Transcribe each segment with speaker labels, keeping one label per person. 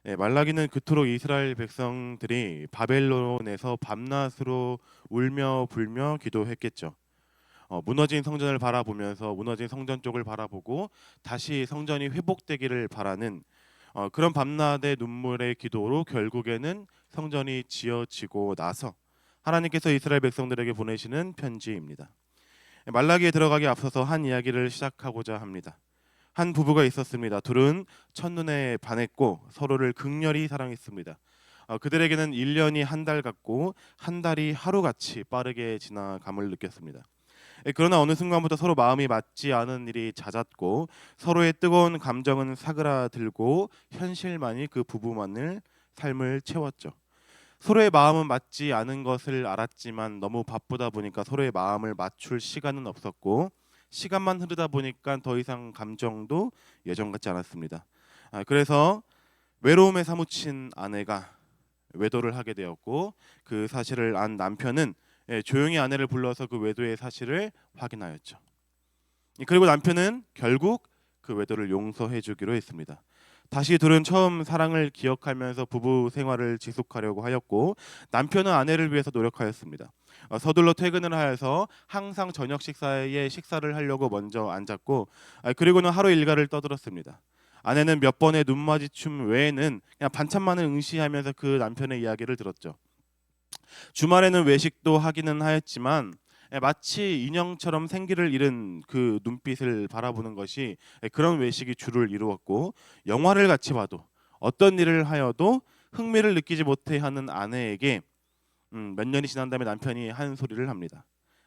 Speaker 1: 말라기는 그토록 이스라엘 백성들이 바벨론에서 밤낮으로 울며 불며 기도했겠죠. 무너진 성전을 바라보면서 무너진 성전 쪽을 바라보고 다시 성전이 회복되기를 바라는 그런 밤낮의 눈물의 기도로 결국에는 성전이 지어지고 나서 하나님께서 이스라엘 백성들에게 보내시는 편지입니다. 말라기에 들어가기 앞서서 한 이야기를 시작하고자 합니다. 한 부부가 있었습니다. 둘은 첫눈에 반했고 서로를 극렬히 사랑했습니다. 그들에게는 1년이 한 달 같고 한 달이 하루같이 빠르게 지나감을 느꼈습니다. 그러나 어느 순간부터 서로 마음이 맞지 않은 일이 잦았고 서로의 뜨거운 감정은 사그라들고 현실만이 그 부부만을 삶을 채웠죠. 서로의 마음은 맞지 않은 것을 알았지만 너무 바쁘다 보니까 서로의 마음을 맞출 시간은 없었고 시간만 흐르다 보니까 더 이상 감정도 예전 같지 않았습니다. 그래서 외로움에 사무친 아내가 외도를 하게 되었고 그 사실을 안 남편은 조용히 아내를 불러서 그 외도의 사실을 확인하였죠. 그리고 남편은 결국 그 외도를 용서해 주기로 했습니다. 다시 둘은 처음 사랑을 기억하면서 부부 생활을 지속하려고 하였고 남편은 아내를 위해서 노력하였습니다. 서둘러 퇴근을 하여서 항상 저녁 식사에 식사를 하려고 먼저 앉았고 그리고는 하루 일과를 떠들었습니다. 아내는 몇 번의 눈마주침 외에는 그냥 반찬만을 응시하면서 그 남편의 이야기를 들었죠. 주말에는 외식도 하기는 하였지만 마치 인형처럼 생기를 잃은 그 눈빛을 바라보는 것이 그런 외식이 주를 이루었고 영화를 같이 봐도 어떤 일을 하여도 흥미를 느끼지 못해 하는 아내에게 몇 년이 지난 다음에 남편이 한 소리를 합니다.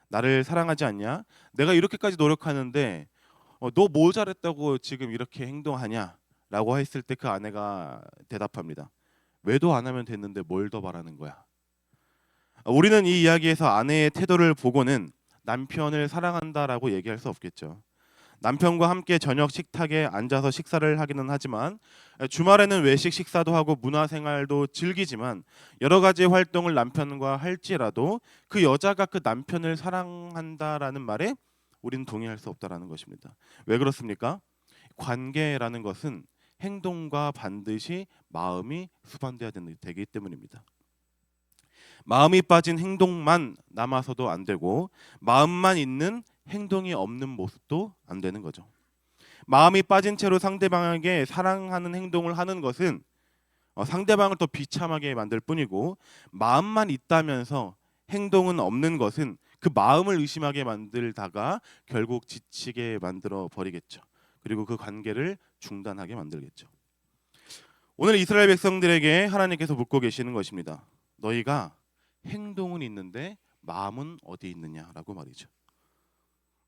Speaker 1: 나를 사랑하지 않냐? 내가 이렇게까지 노력하는데 너 뭐 잘했다고 지금 이렇게 행동하냐? 라고 했을 때 그 아내가 대답합니다. 외도 안 하면 됐는데 뭘 더 바라는 거야? 우리는 이 이야기에서 아내의 태도를 보고는 남편을 사랑한다라고 얘기할 수 없겠죠. 남편과 함께 저녁 식탁에 앉아서 식사를 하기는 하지만 주말에는 외식 식사도 하고 문화생활도 즐기지만 여러 가지 활동을 남편과 할지라도 그 여자가 그 남편을 사랑한다라는 말에 우리는 동의할 수 없다라는 것입니다. 왜 그렇습니까? 관계라는 것은 행동과 반드시 마음이 수반돼야 되기 때문입니다. 마음이 빠진 행동만 남아서도 안 되고 마음만 있는 행동이 없는 모습도 안 되는 거죠. 마음이 빠진 채로 상대방에게 사랑하는 행동을 하는 것은 상대방을 더 비참하게 만들 뿐이고 마음만 있다면서 행동은 없는 것은 그 마음을 의심하게 만들다가 결국 지치게 만들어 버리겠죠. 그리고 그 관계를 중단하게 만들겠죠. 오늘 이스라엘 백성들에게 하나님께서 묻고 계시는 것입니다. 너희가 행동은 있는데 마음은 어디 있느냐라고 말이죠.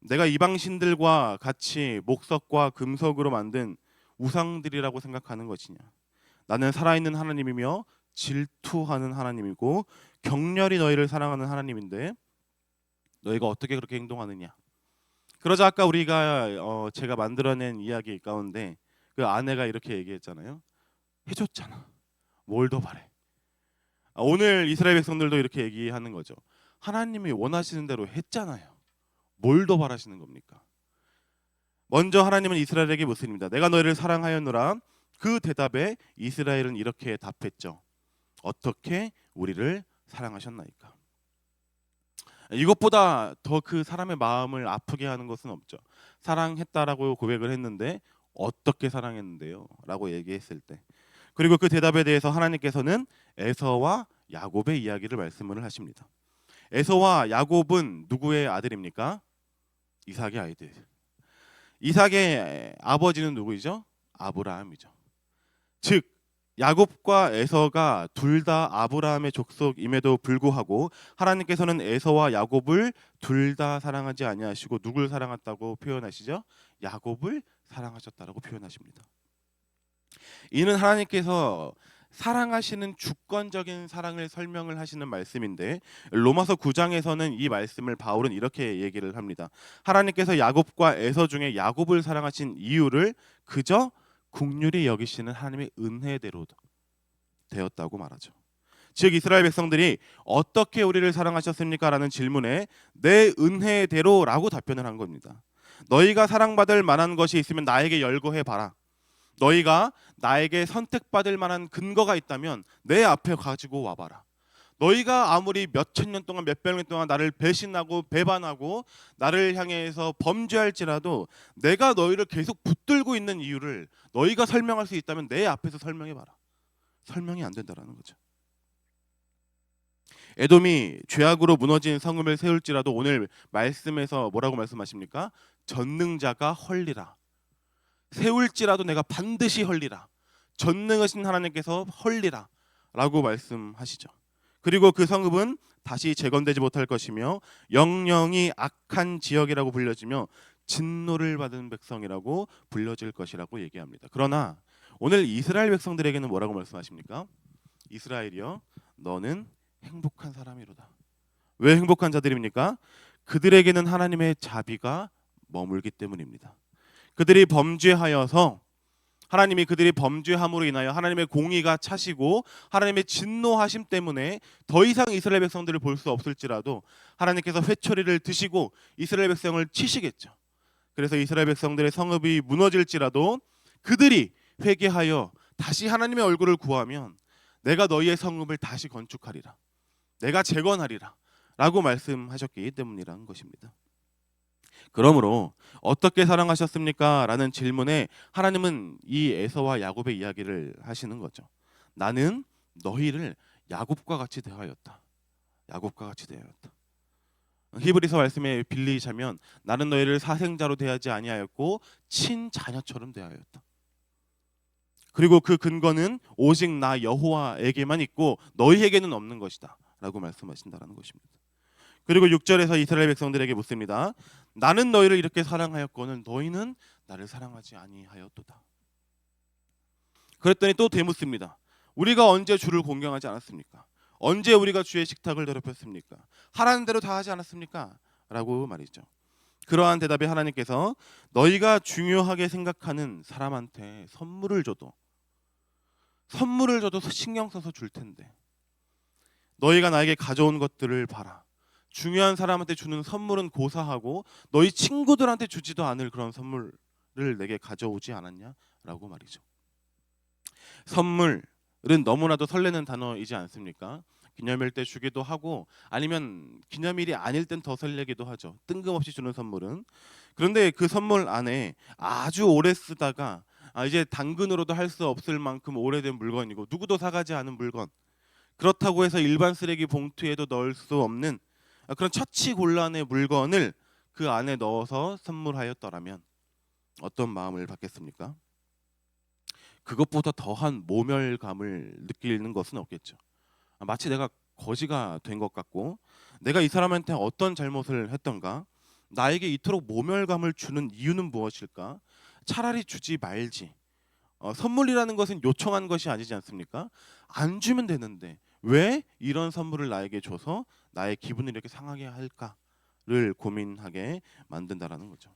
Speaker 1: 내가 이방 신들과 같이 목석과 금석으로 만든 우상들이라고 생각하는 것이냐? 나는 살아있는 하나님이며 질투하는 하나님이고 격렬히 너희를 사랑하는 하나님인데 너희가 어떻게 그렇게 행동하느냐? 그러자 아까 우리가 제가 만들어낸 이야기 가운데 그 아내가 이렇게 얘기했잖아요. 해줬잖아. 뭘 더 바래? 오늘 이스라엘 백성들도 이렇게 얘기하는 거죠. 하나님이 원하시는 대로 했잖아요. 뭘 더 바라시는 겁니까? 먼저 하나님은 이스라엘에게 묻습니다. 내가 너희를 사랑하였노라. 그 대답에 이스라엘은 이렇게 답했죠. 어떻게 우리를 사랑하셨나이까? 이것보다 더 그 사람의 마음을 아프게 하는 것은 없죠. 사랑했다라고 고백을 했는데 어떻게 사랑했는데요? 라고 얘기했을 때 그리고 그 대답에 대해서 하나님께서는 에서와 야곱의 이야기를 말씀을 하십니다. 에서와 야곱은 누구의 아들입니까? 이삭의 아이들. 이삭의 아버지는 누구이죠? 아브라함이죠. 즉 야곱과 에서가 둘 다 아브라함의 족속임에도 불구하고 하나님께서는 에서와 야곱을 둘 다 사랑하지 아니하시고 누굴 사랑했다고 표현하시죠? 야곱을 사랑하셨다라고 표현하십니다. 이는 하나님께서 사랑하시는 주권적인 사랑을 설명을 하시는 말씀인데 로마서 9장에서는 이 말씀을 바울은 이렇게 얘기를 합니다. 하나님께서 야곱과 에서 중에 야곱을 사랑하신 이유를 그저 긍휼히 여기시는 하나님의 은혜대로 되었다고 말하죠. 즉 이스라엘 백성들이 어떻게 우리를 사랑하셨습니까? 라는 질문에 내 은혜대로라고 답변을 한 겁니다. 너희가 사랑받을 만한 것이 있으면 나에게 열거해 봐라. 너희가 나에게 선택받을 만한 근거가 있다면 내 앞에 가지고 와봐라. 너희가 아무리 몇천 년 동안 몇백 년 동안 나를 배신하고 배반하고 나를 향해서 범죄할지라도 내가 너희를 계속 붙들고 있는 이유를 너희가 설명할 수 있다면 내 앞에서 설명해봐라. 설명이 안 된다라는 거죠. 에돔이 죄악으로 무너진 성읍을 세울지라도 오늘 말씀에서 뭐라고 말씀하십니까? 전능자가 헐리라. 세울지라도 내가 반드시 헐리라. 전능하신 하나님께서 헐리라 라고 말씀하시죠. 그리고 그 성읍은 다시 재건되지 못할 것이며 영영이 악한 지역이라고 불려지며 진노를 받은 백성이라고 불려질 것이라고 얘기합니다. 그러나 오늘 이스라엘 백성들에게는 뭐라고 말씀하십니까? 이스라엘이여 너는 행복한 사람이로다. 왜 행복한 자들입니까? 그들에게는 하나님의 자비가 머물기 때문입니다. 그들이 범죄하여서 하나님이 그들이 범죄함으로 인하여 하나님의 공의가 차시고 하나님의 진노하심 때문에 더 이상 이스라엘 백성들을 볼 수 없을지라도 하나님께서 회초리를 드시고 이스라엘 백성을 치시겠죠. 그래서 이스라엘 백성들의 성읍이 무너질지라도 그들이 회개하여 다시 하나님의 얼굴을 구하면 내가 너희의 성읍을 다시 건축하리라. 내가 재건하리라 라고 말씀하셨기 때문이라는 것입니다. 그러므로 어떻게 사랑하셨습니까? 라는 질문에 하나님은 이 에서와 야곱의 이야기를 하시는 거죠. 나는 너희를 야곱과 같이 대하였다. 야곱과 같이 대하였다. 히브리서 말씀에 빌리자면 나는 너희를 사생자로 대하지 아니하였고 친자녀처럼 대하였다. 그리고 그 근거는 오직 나 여호와에게만 있고 너희에게는 없는 것이다 라고 말씀하신다는 것입니다. 그리고 6절에서 이스라엘 백성들에게 묻습니다. 나는 너희를 이렇게 사랑하였거늘 너희는 나를 사랑하지 아니하였도다. 그랬더니 또 되묻습니다. 우리가 언제 주를 공경하지 않았습니까? 언제 우리가 주의 식탁을 더럽혔습니까? 하라는 대로 다 하지 않았습니까? 라고 말이죠. 그러한 대답에 하나님께서 너희가 중요하게 생각하는 사람한테 선물을 줘도 신경 써서 줄 텐데 너희가 나에게 가져온 것들을 봐라. 중요한 사람한테 주는 선물은 고사하고 너희 친구들한테 주지도 않을 그런 선물을 내게 가져오지 않았냐라고 말이죠. 선물은 너무나도 설레는 단어이지 않습니까? 기념일 때 주기도 하고 아니면 기념일이 아닐 땐 더 설레기도 하죠. 뜬금없이 주는 선물은. 그런데 그 선물 안에 아주 오래 쓰다가 이제 당근으로도 할 수 없을 만큼 오래된 물건이고 누구도 사가지 않은 물건, 그렇다고 해서 일반 쓰레기 봉투에도 넣을 수 없는 그런 처치곤란의 물건을 그 안에 넣어서 선물하였더라면 어떤 마음을 받겠습니까? 그것보다 더한 모멸감을 느끼는 것은 없겠죠. 마치 내가 거지가 된 것 같고 내가 이 사람한테 어떤 잘못을 했던가, 나에게 이토록 모멸감을 주는 이유는 무엇일까? 차라리 주지 말지. 선물이라는 것은 요청한 것이 아니지 않습니까? 안 주면 되는데 왜 이런 선물을 나에게 줘서 나의 기분을 이렇게 상하게 할까를 고민하게 만든다라는 거죠.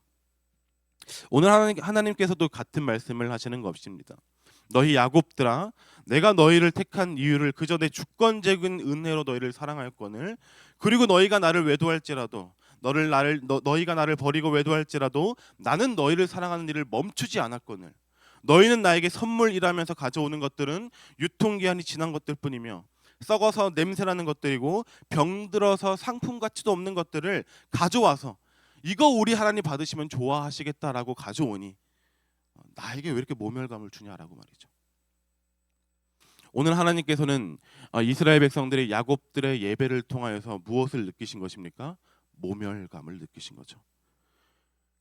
Speaker 1: 오늘 하나님께서도 같은 말씀을 하시는 것입니다. 너희 야곱들아, 내가 너희를 택한 이유를 그저 내 주권적인 은혜로 너희를 사랑하였거늘, 그리고 너희가 나를 외도할지라도 너희가 나를 버리고 외도할지라도 나는 너희를 사랑하는 일을 멈추지 않았거늘. 너희는 나에게 선물이라면서 가져오는 것들은 유통기한이 지난 것들 뿐이며 썩어서 냄새나는 것들이고 병들어서 상품 가치도 없는 것들을 가져와서 이거 우리 하나님 받으시면 좋아하시겠다라고 가져오니 나에게 왜 이렇게 모멸감을 주냐라고 말이죠. 오늘 하나님께서는 이스라엘 백성들의 야곱들의 예배를 통하여서 무엇을 느끼신 것입니까? 모멸감을 느끼신 거죠.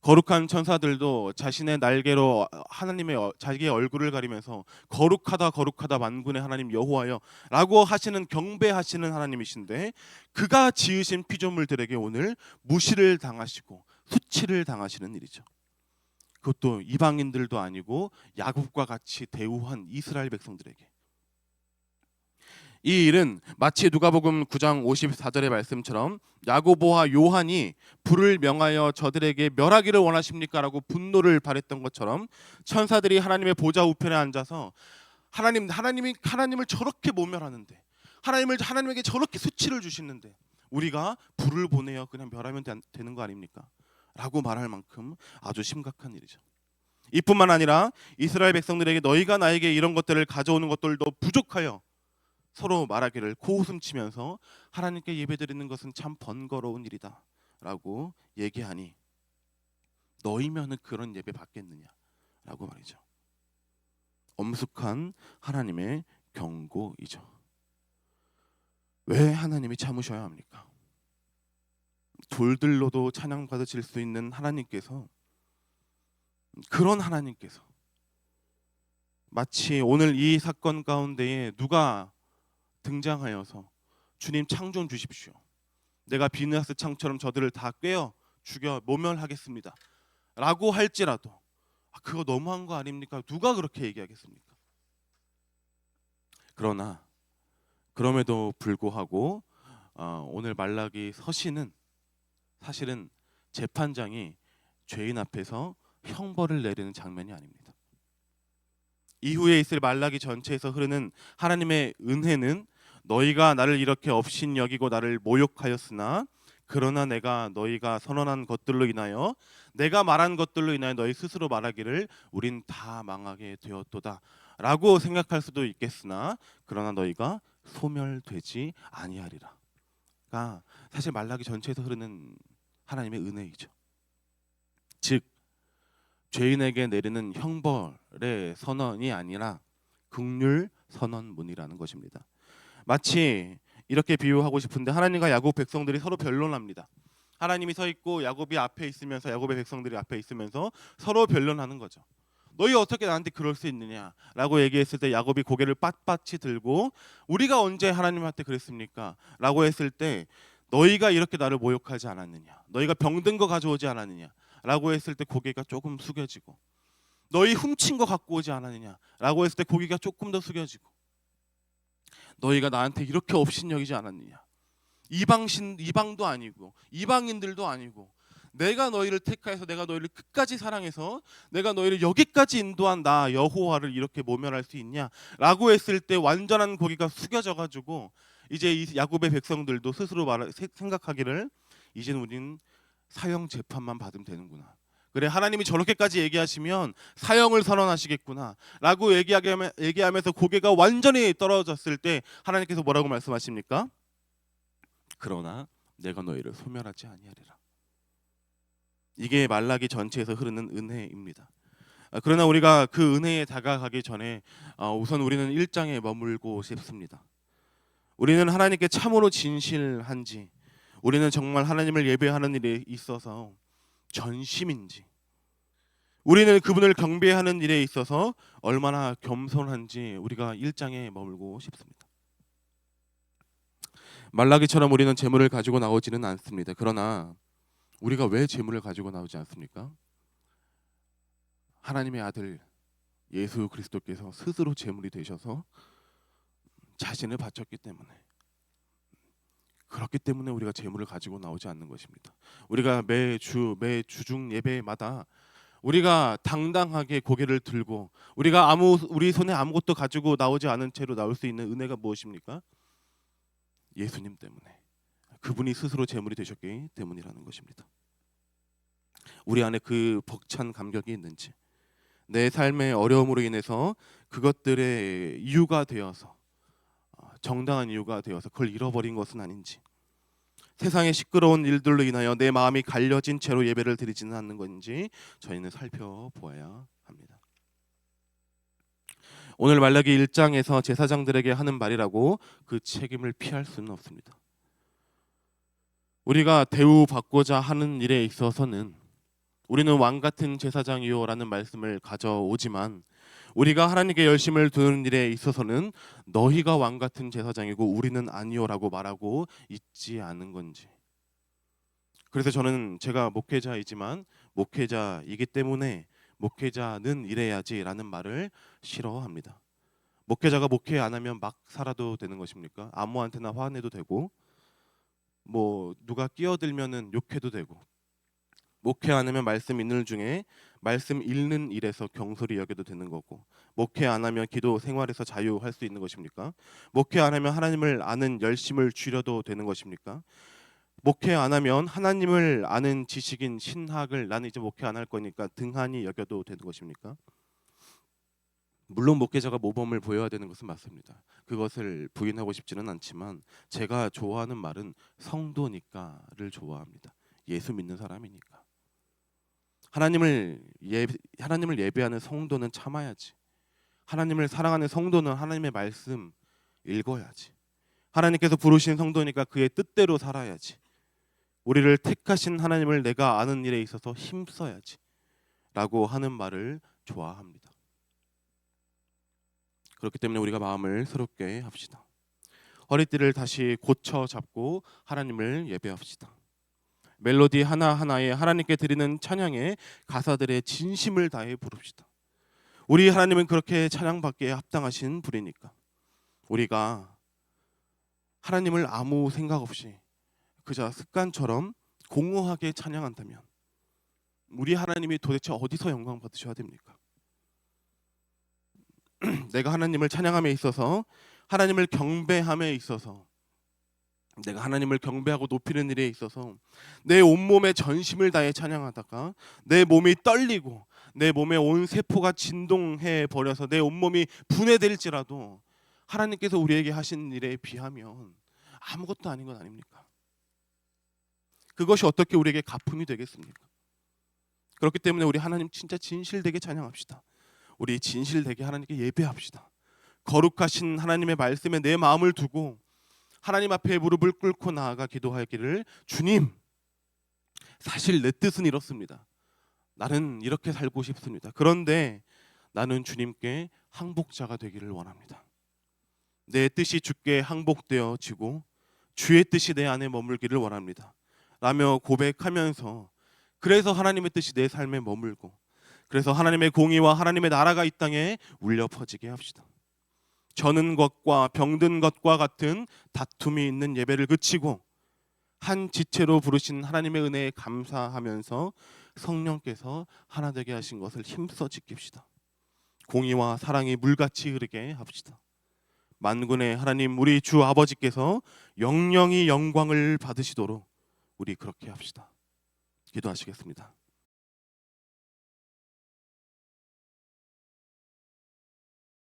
Speaker 1: 거룩한 천사들도 자신의 날개로 자기의 얼굴을 가리면서 거룩하다 거룩하다 만군의 하나님 여호와여 라고 하시는 경배하시는 하나님이신데, 그가 지으신 피조물들에게 오늘 무시를 당하시고 수치를 당하시는 일이죠. 그것도 이방인들도 아니고 야곱과 같이 대우한 이스라엘 백성들에게. 이 일은 마치 누가복음 9장 54절의 말씀처럼 야고보와 요한이 불을 명하여 저들에게 멸하기를 원하십니까? 라고 분노를 발했던 것처럼 천사들이 하나님의 보좌 우편에 앉아서 하나님을 저렇게 모멸하는데, 하나님에게 저렇게 수치를 주시는데 우리가 불을 보내어 그냥 멸하면 되는 거 아닙니까? 라고 말할 만큼 아주 심각한 일이죠. 이뿐만 아니라 이스라엘 백성들에게 너희가 나에게 이런 것들을 가져오는 것들도 부족하여 서로 말하기를 코웃음 치면서 하나님께 예배드리는 것은 참 번거로운 일이다 라고 얘기하니 너희면은 그런 예배 받겠느냐 라고 말이죠. 엄숙한 하나님의 경고이죠. 왜 하나님이 참으셔야 합니까? 돌들로도 찬양 받으실 수 있는 하나님께서, 그런 하나님께서 마치 오늘 이 사건 가운데에 누가 등장하여서 주님 창 좀 주십시오, 내가 비느하스 창처럼 저들을 다 꿰어 죽여 모멸하겠습니다 라고 할지라도 그거 너무한 거 아닙니까? 누가 그렇게 얘기하겠습니까? 그러나 그럼에도 불구하고 오늘 말라기 서신은 사실은 재판장이 죄인 앞에서 형벌을 내리는 장면이 아닙니다. 이후에 있을 말라기 전체에서 흐르는 하나님의 은혜는 너희가 나를 이렇게 업신여기고 나를 모욕하였으나 그러나 내가 너희가 선언한 것들로 인하여 내가 말한 것들로 인하여 너희 스스로 말하기를 우린 다 망하게 되었도다 라고 생각할 수도 있겠으나 그러나 너희가 소멸되지 아니하리라가 사실 말라기 전체에서 흐르는 하나님의 은혜이죠. 즉 죄인에게 내리는 형벌의 선언이 아니라 긍휼 선언문이라는 것입니다. 마치 이렇게 비유하고 싶은데 하나님과 야곱 백성들이 서로 변론합니다. 하나님이 서 있고 야곱이 앞에 있으면서 야곱의 백성들이 앞에 있으면서 서로 변론하는 거죠. 너희 어떻게 나한테 그럴 수 있느냐라고 얘기했을 때 야곱이 고개를 빳빳이 들고 우리가 언제 하나님한테 그랬습니까? 라고 했을 때 너희가 이렇게 나를 모욕하지 않았느냐, 너희가 병든 거 가져오지 않았느냐 라고 했을 때 고개가 조금 숙여지고, 너희 훔친 거 갖고 오지 않았느냐 라고 했을 때 고개가 조금 더 숙여지고, 너희가 나한테 이렇게 업신여기지 않았느냐, 이방도 아니고 이방인들도 아니고 내가 너희를 택하여서 내가 너희를 끝까지 사랑해서 내가 너희를 여기까지 인도한 나 여호와를 이렇게 모멸할 수 있냐 라고 했을 때 완전한 고개가 숙여져 가지고 이제 이 야곱의 백성들도 스스로 생각하기를 이제는 우린 사형 재판만 받으면 되는구나, 그래 하나님이 저렇게까지 얘기하시면 사형을 선언하시겠구나 라고 얘기하면서 고개가 완전히 떨어졌을 때 하나님께서 뭐라고 말씀하십니까? 그러나 내가 너희를 소멸하지 아니하리라. 이게 말라기 전체에서 흐르는 은혜입니다. 그러나 우리가 그 은혜에 다가가기 전에 우선 우리는 1장에 머물고 싶습니다. 우리는 하나님께 참으로 진실한지, 우리는 정말 하나님을 예배하는 일에 있어서 전심인지, 우리는 그분을 경배하는 일에 있어서 얼마나 겸손한지 우리가 1장에 머물고 싶습니다. 말라기처럼 우리는 재물을 가지고 나오지는 않습니다. 그러나 우리가 왜 재물을 가지고 나오지 않습니까? 하나님의 아들 예수 그리스도께서 스스로 재물이 되셔서 자신을 바쳤기 때문에, 그렇기 때문에 우리가 재물을 가지고 나오지 않는 것입니다. 우리가 매 주중 예배마다 우리가 당당하게 고개를 들고 우리가 우리 손에 아무것도 가지고 나오지 않은 채로 나올 수 있는 은혜가 무엇입니까? 예수님 때문에, 그분이 스스로 재물이 되셨기 때문이라는 것입니다. 우리 안에 그 벅찬 감격이 있는지, 내 삶의 어려움으로 인해서 그것들의 이유가 되어서 정당한 이유가 되어서 그걸 잃어버린 것은 아닌지, 세상의 시끄러운 일들로 인하여 내 마음이 갈려진 채로 예배를 드리지는 않는 건지 저희는 살펴보아야 합니다. 오늘 말라기 1장에서 제사장들에게 하는 말이라고 그 책임을 피할 수는 없습니다. 우리가 대우받고자 하는 일에 있어서는 우리는 왕같은 제사장이요라는 말씀을 가져오지만 우리가 하나님께 열심을 두는 일에 있어서는 너희가 왕같은 제사장이고 우리는 아니요라고 말하고 있지 않은 건지. 그래서 저는 제가 목회자이지만 목회자이기 때문에 목회자는 이래야지라는 말을 싫어합니다. 목회자가 목회 안 하면 막 살아도 되는 것입니까? 아무한테나 화내도 되고 뭐 누가 끼어들면은 욕해도 되고, 목회 안 하면 말씀 읽는 중에 말씀 읽는 일에서 경솔히 여겨도 되는 거고, 목회 안 하면 기도 생활에서 자유할 수 있는 것입니까? 목회 안 하면 하나님을 아는 열심을 줄여도 되는 것입니까? 목회 안 하면 하나님을 아는 지식인 신학을 나는 이제 목회 안 할 거니까 등한히 여겨도 되는 것입니까? 물론 목회자가 모범을 보여야 되는 것은 맞습니다. 그것을 부인하고 싶지는 않지만 제가 좋아하는 말은 성도니까를 좋아합니다. 예수 믿는 사람이니까. 하나님을 예배하는 성도는 참아야지. 하나님을 사랑하는 성도는 하나님의 말씀 읽어야지. 하나님께서 부르신 성도니까 그의 뜻대로 살아야지. 우리를 택하신 하나님을 내가 아는 일에 있어서 힘써야지 라고 하는 말을 좋아합니다. 그렇기 때문에 우리가 마음을 새롭게 합시다. 허리띠를 다시 고쳐 잡고 하나님을 예배합시다. 멜로디 하나하나에 하나님께 드리는 찬양의 가사들의 진심을 다해 부릅시다. 우리 하나님은 그렇게 찬양받기에 합당하신 분이니까 우리가 하나님을 아무 생각 없이 그저 습관처럼 공허하게 찬양한다면 우리 하나님이 도대체 어디서 영광 받으셔야 됩니까? 내가 하나님을 찬양함에 있어서, 하나님을 경배함에 있어서, 내가 하나님을 경배하고 높이는 일에 있어서 내 온몸에 전심을 다해 찬양하다가 내 몸이 떨리고 내 몸의 온 세포가 진동해 버려서 내 온몸이 분해될지라도 하나님께서 우리에게 하신 일에 비하면 아무것도 아닌 것 아닙니까? 그것이 어떻게 우리에게 가품이 되겠습니까? 그렇기 때문에 우리 하나님 진짜 진실되게 찬양합시다. 우리 진실되게 하나님께 예배합시다. 거룩하신 하나님의 말씀에 내 마음을 두고 하나님 앞에 무릎을 꿇고 나아가 기도하기를, 주님, 사실 내 뜻은 이렇습니다. 나는 이렇게 살고 싶습니다. 그런데 나는 주님께 항복자가 되기를 원합니다. 내 뜻이 주께 항복되어지고 주의 뜻이 내 안에 머물기를 원합니다 라며 고백하면서, 그래서 하나님의 뜻이 내 삶에 머물고 그래서 하나님의 공의와 하나님의 나라가 이 땅에 울려 퍼지게 합시다. 저는 것과 병든 것과 같은 다툼이 있는 예배를 그치고 한 지체로 부르신 하나님의 은혜에 감사하면서 성령께서 하나 되게 하신 것을 힘써 지킵시다. 공의와 사랑이 물같이 흐르게 합시다. 만군의 하나님 우리 주 아버지께서 영영이 영광을 받으시도록 우리 그렇게 합시다. 기도하시겠습니다.